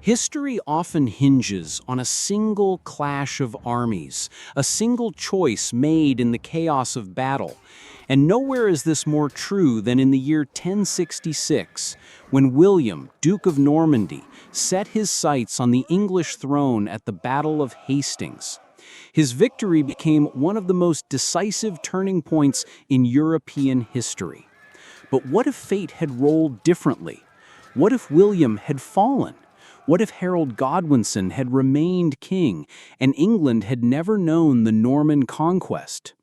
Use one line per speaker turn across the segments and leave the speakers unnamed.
History often hinges on a single clash of armies, a single choice made in the chaos of battle. And nowhere is this more true than in the year 1066, when William, Duke of Normandy, set his sights on the English throne at the Battle of Hastings. His victory became one of the most decisive turning points in European history. But what if fate had rolled differently? What if William had fallen? What if Harold Godwinson had remained king and England had never known the Norman conquest?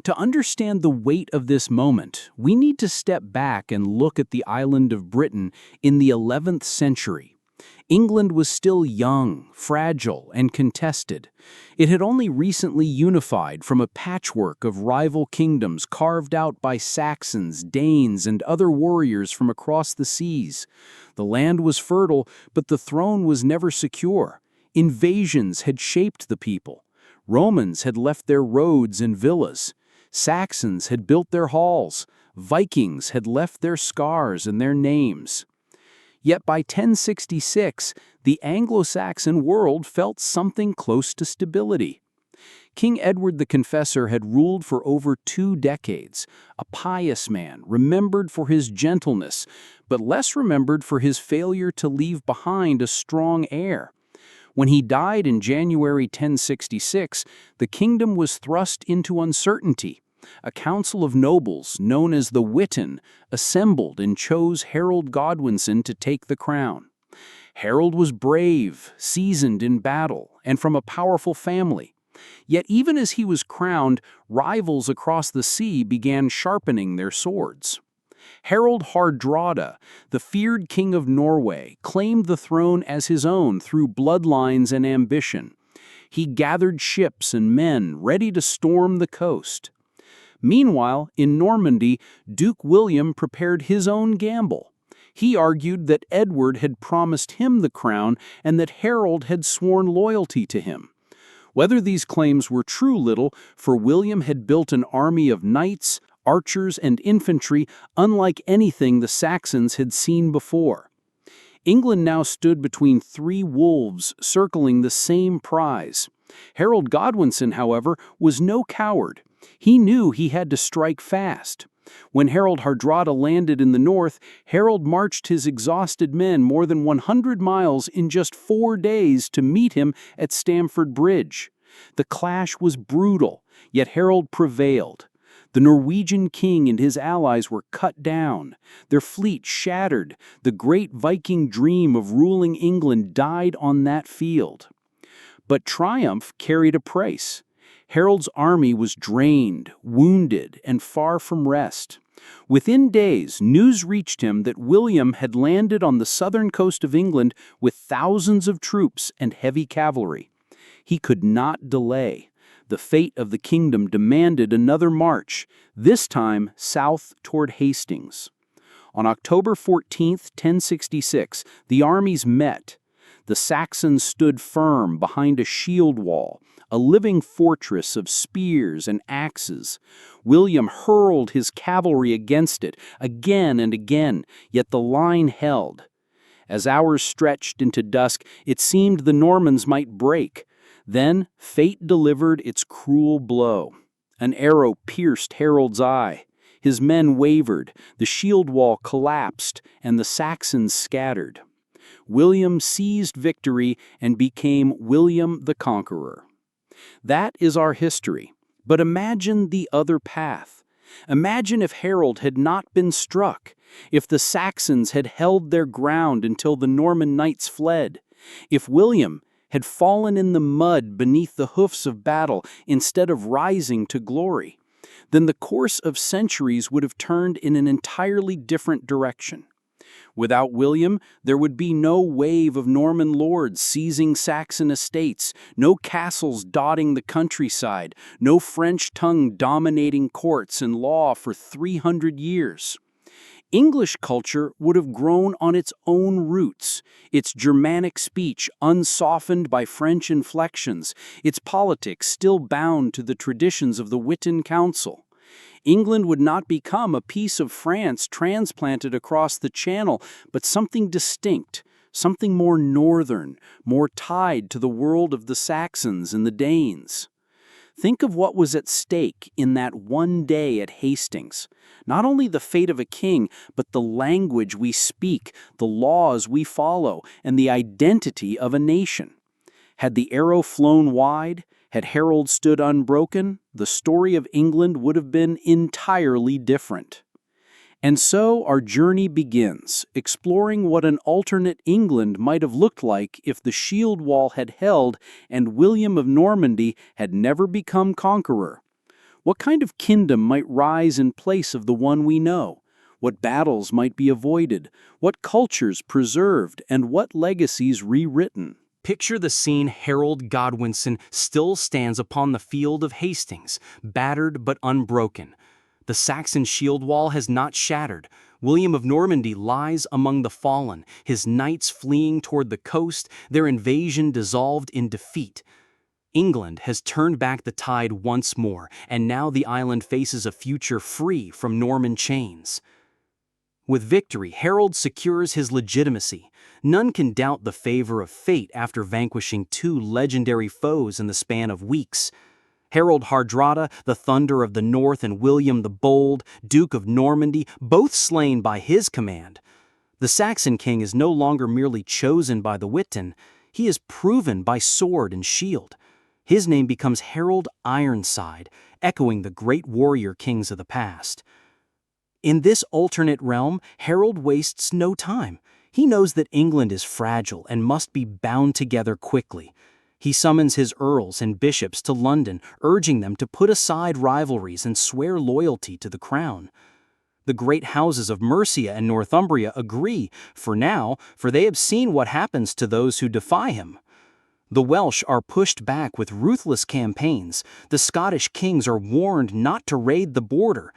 To understand the weight of this moment, we need to step back and look at the island of Britain in the 11th century. England was still young, fragile, and contested. It had only recently unified from a patchwork of rival kingdoms carved out by Saxons, Danes, and other warriors from across the seas. The land was fertile, but the throne was never secure. Invasions had shaped the people. Romans had left their roads and villas. Saxons had built their halls. Vikings had left their scars and their names. Yet by 1066, the Anglo-Saxon world felt something close to stability. King Edward the Confessor had ruled for over 2 decades, a pious man, remembered for his gentleness, but less remembered for his failure to leave behind a strong heir. When he died in January 1066, the kingdom was thrust into uncertainty. A council of nobles, known as the Witan, assembled and chose Harold Godwinson to take the crown. Harold was brave, seasoned in battle, and from a powerful family. Yet even as he was crowned, rivals across the sea began sharpening their swords. Harald Hardrada, the feared king of Norway, claimed the throne as his own through bloodlines and ambition. He gathered ships and men ready to storm the coast. Meanwhile, in Normandy, Duke William prepared his own gamble. He argued that Edward had promised him the crown and that Harold had sworn loyalty to him. Whether these claims were true little, for William had built an army of knights, archers, and infantry unlike anything the Saxons had seen before. England now stood between 3 wolves circling the same prize. Harold Godwinson, however, was no coward. He knew he had to strike fast. When Harald Hardrada landed in the north, Harold marched his exhausted men more than 100 miles in just 4 days to meet him at Stamford Bridge. The clash was brutal, yet Harold prevailed. The Norwegian king and his allies were cut down, their fleet shattered. The great Viking dream of ruling England died on that field. But triumph carried a price. Harold's army was drained, wounded, and far from rest. Within days, news reached him that William had landed on the southern coast of England with thousands of troops and heavy cavalry. He could not delay. The fate of the kingdom demanded another march, this time south toward Hastings. On October 14, 1066, the armies met. The Saxons stood firm behind a shield wall, a living fortress of spears and axes. William hurled his cavalry against it again and again, yet the line held. As hours stretched into dusk, it seemed the Normans might break. Then fate delivered its cruel blow. An arrow pierced Harold's eye. His men wavered, the shield wall collapsed, and the Saxons scattered. William seized victory and became William the Conqueror. That is our history. But imagine the other path. Imagine if Harold had not been struck, if the Saxons had held their ground until the Norman knights fled, if William had fallen in the mud beneath the hoofs of battle instead of rising to glory. Then the course of centuries would have turned in an entirely different direction. Without William, there would be no wave of Norman lords seizing Saxon estates, no castles dotting the countryside, no French tongue dominating courts and law for 300 years. English culture would have grown on its own roots, its Germanic speech unsoftened by French inflections, its politics still bound to the traditions of the Witan Council. England would not become a piece of France transplanted across the Channel, but something distinct, something more northern, more tied to the world of the Saxons and the Danes. Think of what was at stake in that one day at Hastings. Not only the fate of a king, but the language we speak, the laws we follow, and the identity of a nation. Had the arrow flown wide, had Harold stood unbroken, the story of England would have been entirely different. And so our journey begins, exploring what an alternate England might have looked like if the shield wall had held and William of Normandy had never become conqueror. What kind of kingdom might rise in place of the one we know? What battles might be avoided? What cultures preserved? And what legacies rewritten?
Picture the scene. Harold Godwinson still stands upon the field of Hastings, battered but unbroken. The Saxon shield wall has not shattered. William of Normandy lies among the fallen, his knights fleeing toward the coast, their invasion dissolved in defeat. England has turned back the tide once more, and now the island faces a future free from Norman chains. With victory, Harold secures his legitimacy. None can doubt the favor of fate after vanquishing two legendary foes in the span of weeks. Harold Hardrada, the Thunder of the North, and William the Bold, Duke of Normandy, both slain by his command. The Saxon king is no longer merely chosen by the Witan, he is proven by sword and shield. His name becomes Harold Ironside, echoing the great warrior kings of the past. In this alternate realm, Harold wastes no time. He knows that England is fragile and must be bound together quickly. He summons his earls and bishops to London, urging them to put aside rivalries and swear loyalty to the crown. The great houses of Mercia and Northumbria agree, for now, for they have seen what happens to those who defy him. The Welsh are pushed back with ruthless campaigns. The Scottish kings are warned not to raid the border.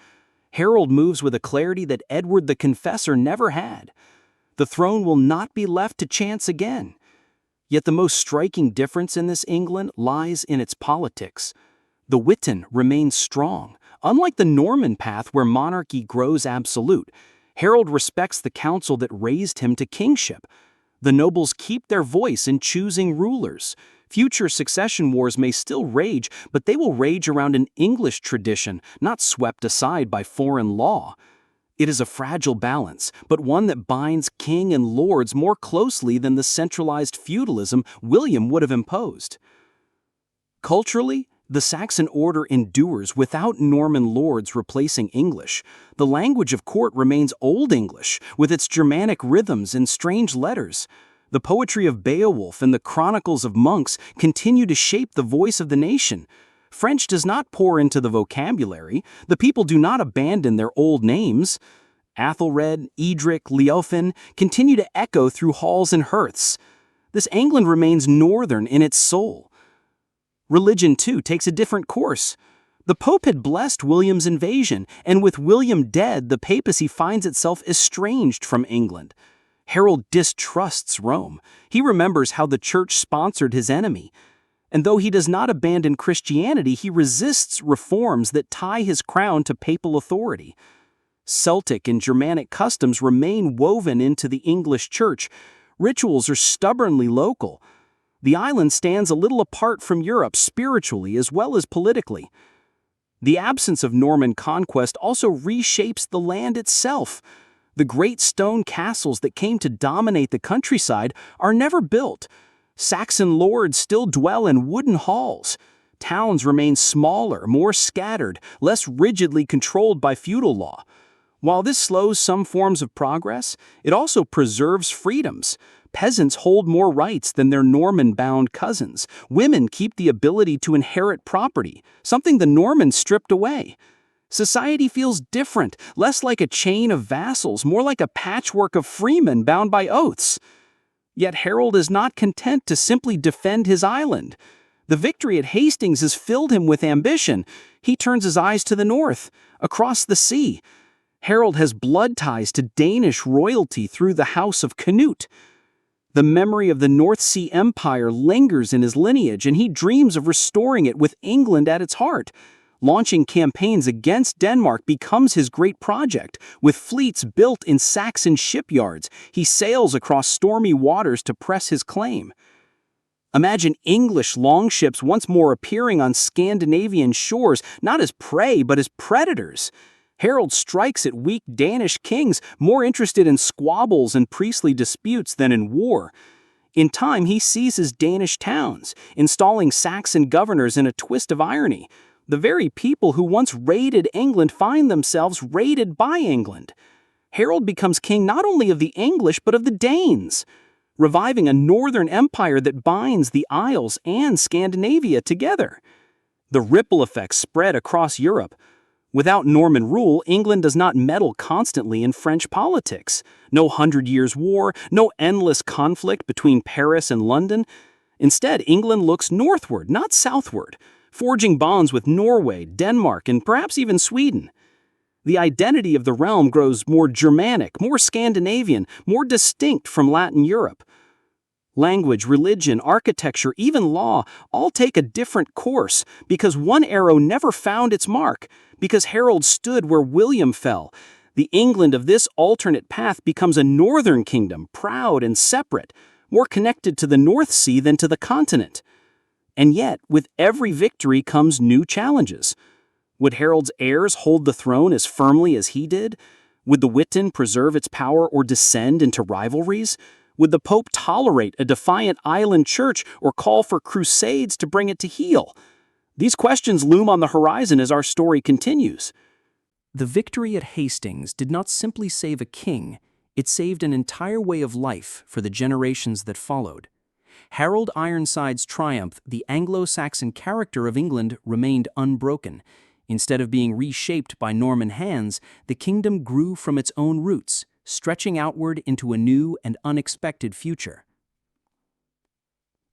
Harold moves with a clarity that Edward the Confessor never had. The throne will not be left to chance again. Yet the most striking difference in this England lies in its politics. The Witan remains strong. Unlike the Norman path where monarchy grows absolute, Harold respects the council that raised him to kingship. The nobles keep their voice in choosing rulers. Future succession wars may still rage, but they will rage around an English tradition, not swept aside by foreign law. It is a fragile balance, but one that binds king and lords more closely than the centralized feudalism William would have imposed. Culturally, the Saxon order endures without Norman lords replacing English. The language of court remains Old English, with its Germanic rhythms and strange letters. The poetry of Beowulf and the chronicles of monks continue to shape the voice of the nation. French does not pour into the vocabulary. The people do not abandon their old names. Athelred, Edric, Leofin continue to echo through halls and hearths. This England remains northern in its soul. Religion, too, takes a different course. The Pope had blessed William's invasion, and with William dead, the papacy finds itself estranged from England. Harold distrusts Rome. He remembers how the church sponsored his enemy. And though he does not abandon Christianity, he resists reforms that tie his crown to papal authority. Celtic and Germanic customs remain woven into the English church. Rituals are stubbornly local. The island stands a little apart from Europe spiritually as well as politically. The absence of Norman conquest also reshapes the land itself. The great stone castles that came to dominate the countryside are never built. Saxon lords still dwell in wooden halls. Towns remain smaller, more scattered, less rigidly controlled by feudal law. While this slows some forms of progress, it also preserves freedoms. Peasants hold more rights than their Norman-bound cousins. Women keep the ability to inherit property, something the Normans stripped away. Society feels different, less like a chain of vassals, more like a patchwork of freemen bound by oaths. Yet Harold is not content to simply defend his island. The victory at Hastings has filled him with ambition. He turns his eyes to the north, across the sea. Harold has blood ties to Danish royalty through the house of Canute. The memory of the North Sea Empire lingers in his lineage, and he dreams of restoring it with England at its heart. Launching campaigns against Denmark becomes his great project. With fleets built in Saxon shipyards, he sails across stormy waters to press his claim. Imagine English longships once more appearing on Scandinavian shores, not as prey but as predators. Harold strikes at weak Danish kings, more interested in squabbles and priestly disputes than in war. In time, he seizes Danish towns, installing Saxon governors in a twist of irony. The very people who once raided England find themselves raided by England. Harold becomes king not only of the English but of the Danes, reviving a northern empire that binds the Isles and Scandinavia together. The ripple effects spread across Europe. Without Norman rule, England does not meddle constantly in French politics. No 100 Years' War, no endless conflict between Paris and London. Instead, England looks northward, not southward, forging bonds with Norway, Denmark, and perhaps even Sweden. The identity of the realm grows more Germanic, more Scandinavian, more distinct from Latin Europe. Language, religion, architecture, even law all take a different course because one arrow never found its mark, because Harold stood where William fell. The England of this alternate path becomes a northern kingdom, proud and separate, more connected to the North Sea than to the continent. And yet, with every victory comes new challenges. Would Harold's heirs hold the throne as firmly as he did? Would the Witan preserve its power or descend into rivalries? Would the Pope tolerate a defiant island church or call for crusades to bring it to heel? These questions loom on the horizon as our story continues.
The victory at Hastings did not simply save a king, it saved an entire way of life for the generations that followed. Harold Ironside's triumph, the Anglo-Saxon character of England remained unbroken. Instead of being reshaped by Norman hands, the kingdom grew from its own roots, stretching outward into a new and unexpected future.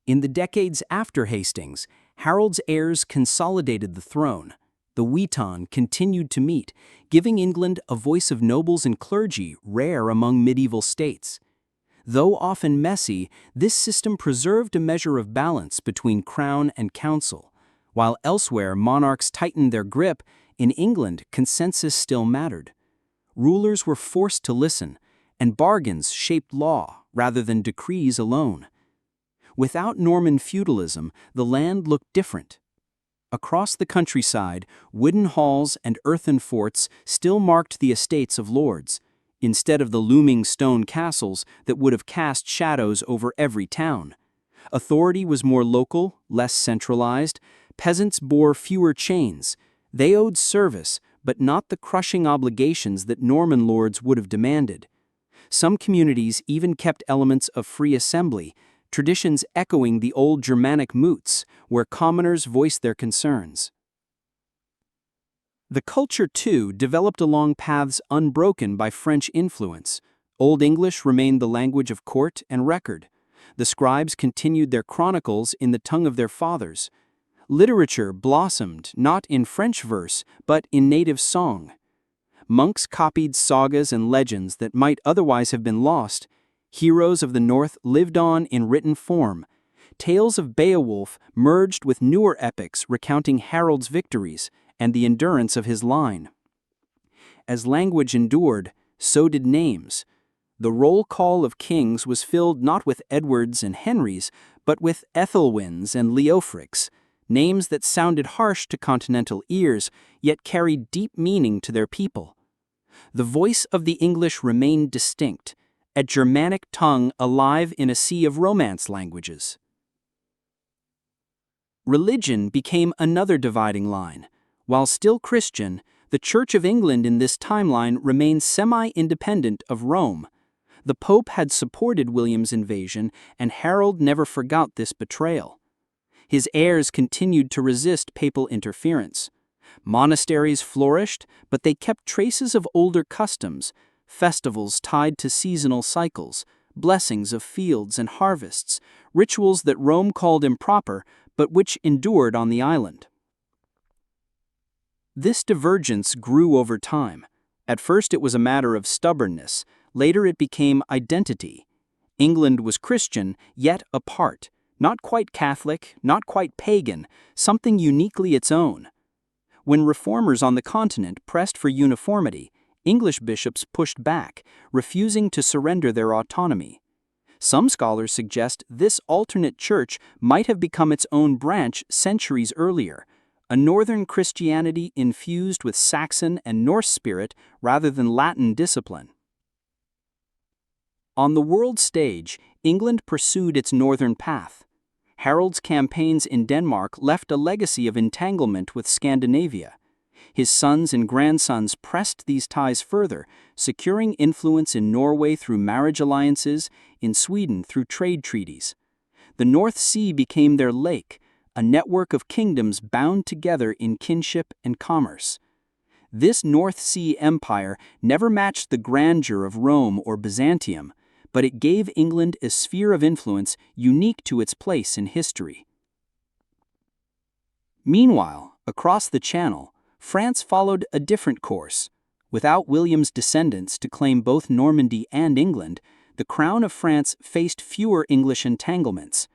In the decades after Hastings, Harold's heirs consolidated the throne. The Witan continued to meet, giving England a voice of nobles and clergy rare among medieval states. Though often messy, this system preserved a measure of balance between crown and council. While elsewhere monarchs tightened their grip, in England consensus still mattered. Rulers were forced to listen, and bargains shaped law rather than decrees alone. Without Norman feudalism, the land looked different. Across the countryside, wooden halls and earthen forts still marked the estates of lords, instead of the looming stone castles that would have cast shadows over every town. Authority was more local, less centralized. Peasants bore fewer chains. They owed service, but not the crushing obligations that Norman lords would have demanded. Some communities even kept elements of free assembly, traditions echoing the old Germanic moots, where commoners voiced their concerns. The culture, too, developed along paths unbroken by French influence. Old English remained the language of court and record. The scribes continued their chronicles in the tongue of their fathers. Literature blossomed not in French verse, but in native song. Monks copied sagas and legends that might otherwise have been lost. Heroes of the North lived on in written form. Tales of Beowulf merged with newer epics recounting Harold's victories and the endurance of his line. As language endured, so did names. The roll call of kings was filled not with Edwards and Henrys, but with Ethelwins and Leofrics, names that sounded harsh to continental ears, yet carried deep meaning to their people. The voice of the English remained distinct, a Germanic tongue alive in a sea of Romance languages. Religion became another dividing line. While still Christian, the Church of England in this timeline remained semi-independent of Rome. The Pope had supported William's invasion, and Harold never forgot this betrayal. His heirs continued to resist papal interference. Monasteries flourished, but they kept traces of older customs, festivals tied to seasonal cycles, blessings of fields and harvests, rituals that Rome called improper, but which endured on the island. This divergence grew over time. At first it was a matter of stubbornness, later it became identity. England was Christian, yet apart. Not quite Catholic, not quite pagan, something uniquely its own.
When reformers on the continent pressed for uniformity, English bishops pushed back, refusing to surrender their autonomy. Some scholars suggest this alternate church might have become its own branch centuries earlier, a northern Christianity infused with Saxon and Norse spirit rather than Latin discipline. On the world stage, England pursued its northern path. Harold's campaigns in Denmark left a legacy of entanglement with Scandinavia. His sons and grandsons pressed these ties further, securing influence in Norway through marriage alliances, in Sweden through trade treaties. The North Sea became their lake, a network of kingdoms bound together in kinship and commerce. This North Sea empire never matched the grandeur of Rome or Byzantium, but it gave England a sphere of influence unique to its place in history. Meanwhile, across the Channel, France followed a different course. Without William's descendants to claim both Normandy and England, the crown of France faced fewer English entanglements.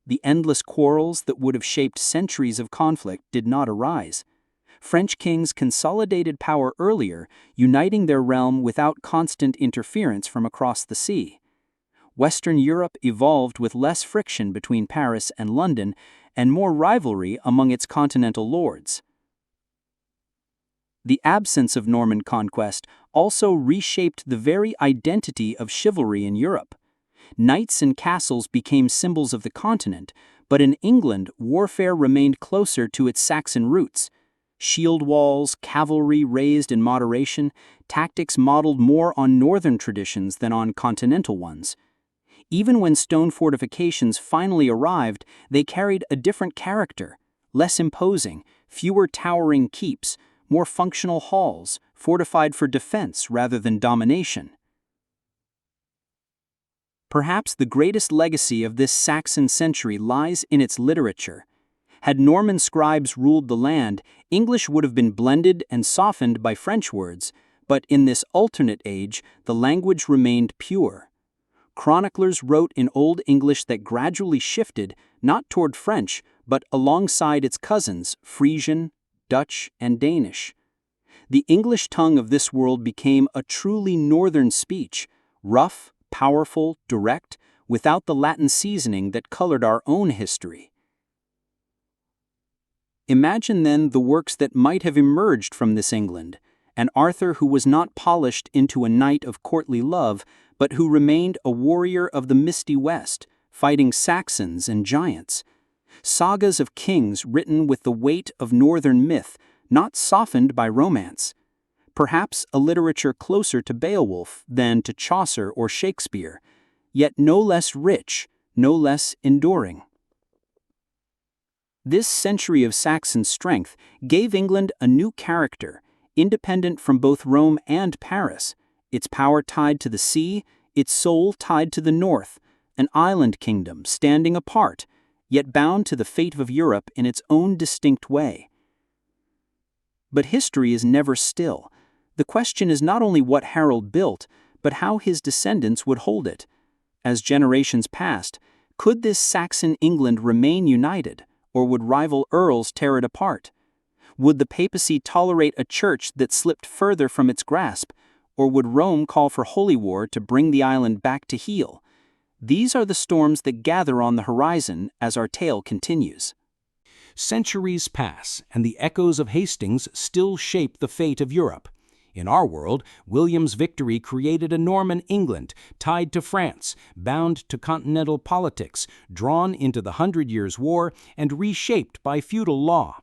The endless quarrels that would have shaped centuries of conflict did not arise. French kings consolidated power earlier, uniting their realm without constant interference from across the sea. Western Europe evolved with less friction between Paris and London and more rivalry among its continental lords. The absence of Norman conquest also reshaped the very identity of chivalry in Europe. Knights and castles became symbols of the continent, but in England, warfare remained closer to its Saxon roots. Shield walls, cavalry raised in moderation, tactics modeled more on northern traditions than on continental ones. Even when stone fortifications finally arrived, they carried a different character, less imposing, fewer towering keeps, more functional halls, fortified for defense rather than domination. Perhaps the greatest legacy of this Saxon century lies in its literature. Had Norman scribes ruled the land, English would have been blended and softened by French words, but in this alternate age, the language remained pure. Chroniclers wrote in Old English that gradually shifted, not toward French, but alongside its cousins, Frisian, Dutch, and Danish. The English tongue of this world became a truly northern speech, rough, powerful, direct, without the Latin seasoning that colored our own history. Imagine then the works that might have emerged from this England, an Arthur who was not polished into a knight of courtly love, but who remained a warrior of the misty West, fighting Saxons and giants. Sagas of kings written with the weight of northern myth, not softened by romance. Perhaps a literature closer to Beowulf than to Chaucer or Shakespeare, yet no less rich, no less enduring. This century of Saxon strength gave England a new character, independent from both Rome and Paris, its power tied to the sea, its soul tied to the north, an island kingdom standing apart, yet bound to the fate of Europe in its own distinct way. But history is never still. The question is not only what Harold built, but how his descendants would hold it. As generations passed, could this Saxon England remain united, or would rival earls tear it apart? Would the papacy tolerate a church that slipped further from its grasp, or would Rome call for holy war to bring the island back to heel? These are the storms that gather on the horizon as our tale continues.
Centuries pass, and the echoes of Hastings still shape the fate of Europe. In our world, William's victory created a Norman England tied to France, bound to continental politics, drawn into the 100 Years' War, and reshaped by feudal law.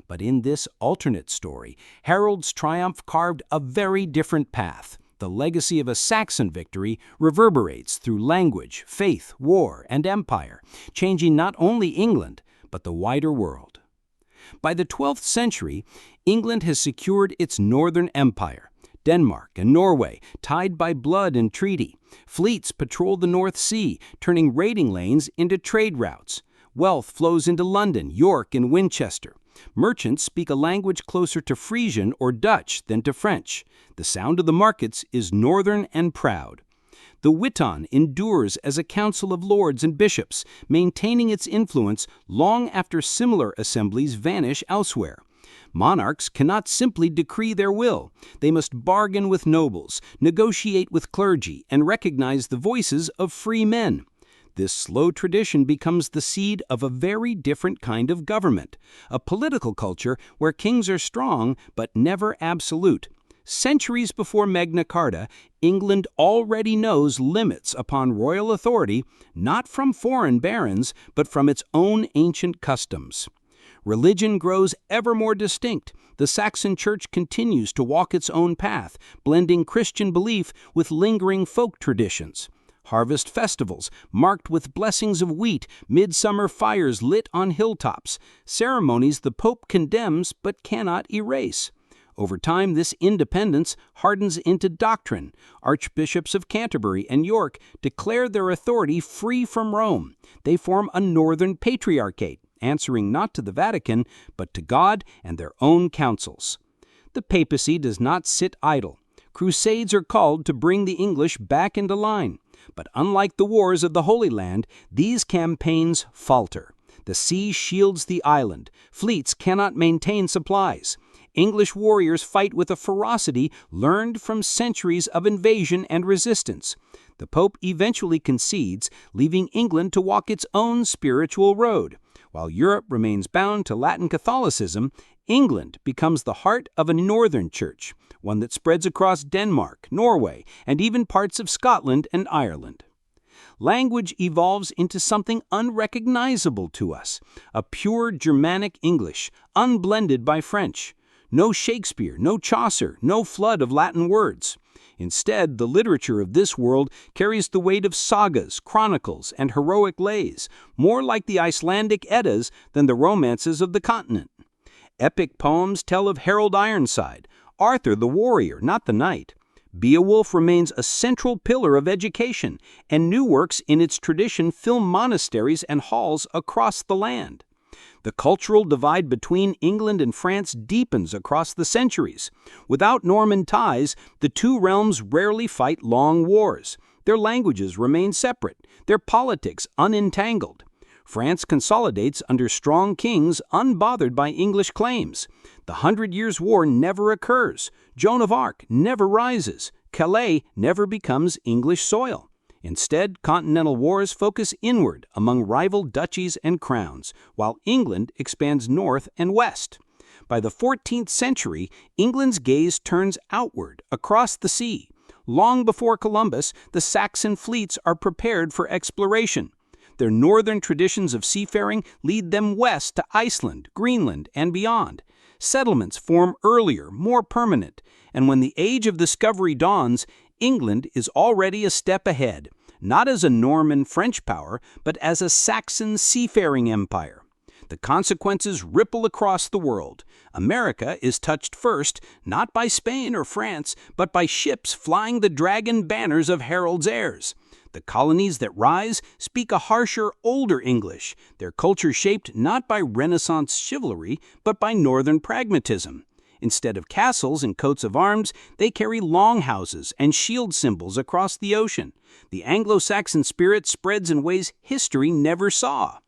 But in this alternate story, Harold's triumph carved a very different path. The legacy of a Saxon victory reverberates through language, faith, war, and empire, changing not only England, but the wider world. By the 12th century, England has secured its northern empire. Denmark and Norway, tied by blood and treaty. Fleets patrol the North Sea, turning raiding lanes into trade routes. Wealth flows into London, York, and Winchester. Merchants speak a language closer to Frisian or Dutch than to French. The sound of the markets is northern and proud. The Witan endures as a council of lords and bishops, maintaining its influence long after similar assemblies vanish elsewhere. Monarchs cannot simply decree their will. They must bargain with nobles, negotiate with clergy, and recognize the voices of free men. This slow tradition becomes the seed of a very different kind of government, a political culture where kings are strong but never absolute. Centuries before Magna Carta, England already knows limits upon royal authority, not from foreign barons, but from its own ancient customs. Religion grows ever more distinct. The Saxon church continues to walk its own path, blending Christian belief with lingering folk traditions. Harvest festivals, marked with blessings of wheat, midsummer fires lit on hilltops, ceremonies the Pope condemns but cannot erase. Over time, this independence hardens into doctrine. Archbishops of Canterbury and York declare their authority free from Rome. They form a northern patriarchate, answering not to the Vatican, but to God and their own councils. The papacy does not sit idle. Crusades are called to bring the English back into line. But unlike the wars of the Holy Land, these campaigns falter. The sea shields the island. Fleets cannot maintain supplies. English warriors fight with a ferocity learned from centuries of invasion and resistance. The Pope eventually concedes, leaving England to walk its own spiritual road. While Europe remains bound to Latin Catholicism, England becomes the heart of a northern church, one that spreads across Denmark, Norway, and even parts of Scotland and Ireland. Language evolves into something unrecognizable to us, a pure Germanic English, unblended by French. No Shakespeare, no Chaucer, no flood of Latin words. Instead, the literature of this world carries the weight of sagas, chronicles, and heroic lays, more like the Icelandic Eddas than the romances of the continent. Epic poems tell of Harold Ironside, Arthur the warrior, not the knight. Beowulf remains a central pillar of education, and new works in its tradition fill monasteries and halls across the land. The cultural divide between England and France deepens across the centuries. Without Norman ties, the two realms rarely fight long wars. Their languages remain separate, their politics unentangled. France consolidates under strong kings unbothered by English claims. The 100 Years' War never occurs. Joan of Arc never rises. Calais never becomes English soil. Instead, continental wars focus inward among rival duchies and crowns, while England expands north and west. By the 14th century, England's gaze turns outward, across the sea. Long before Columbus, the Saxon fleets are prepared for exploration. Their northern traditions of seafaring lead them west to Iceland, Greenland, and beyond. Settlements form earlier, more permanent, and when the age of discovery dawns, England is already a step ahead, not as a Norman French power, but as a Saxon seafaring empire. The consequences ripple across the world. America is touched first, not by Spain or France, but by ships flying the dragon banners of Harold's heirs. The colonies that rise speak a harsher, older English, their culture shaped not by Renaissance chivalry, but by Northern pragmatism. Instead of castles and coats of arms, they carry longhouses and shield symbols across the ocean. The Anglo-Saxon spirit spreads in ways history never saw.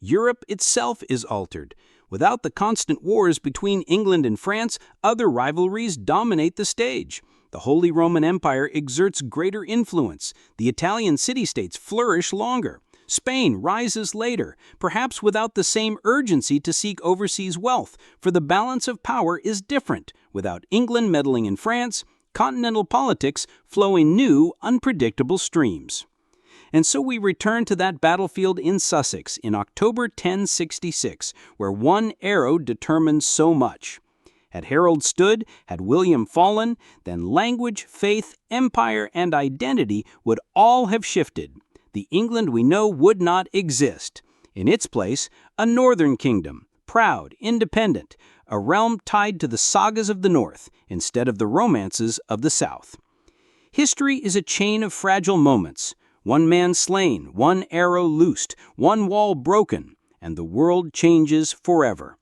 Europe itself is altered. Without the constant wars between England and France, other rivalries dominate the stage. The Holy Roman Empire exerts greater influence. The Italian city-states flourish longer. Spain rises later, perhaps without the same urgency to seek overseas wealth, for the balance of power is different. Without England meddling in France, continental politics flow in new, unpredictable streams. And so we return to that battlefield in Sussex in October 1066, where one arrow determined so much. Had Harold stood, had William fallen, then language, faith, empire, and identity would all have shifted. The England we know would not exist. In its place, a northern kingdom, proud, independent, a realm tied to the sagas of the north instead of the romances of the south. History is a chain of fragile moments. One man slain, one arrow loosed, one wall broken, and the world changes forever.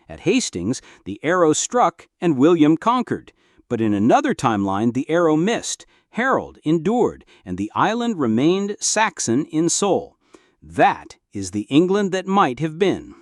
At Hastings, the arrow struck and William conquered. But in another timeline, the arrow missed, Harold endured, and the island remained Saxon in soul. That is the England that might have been.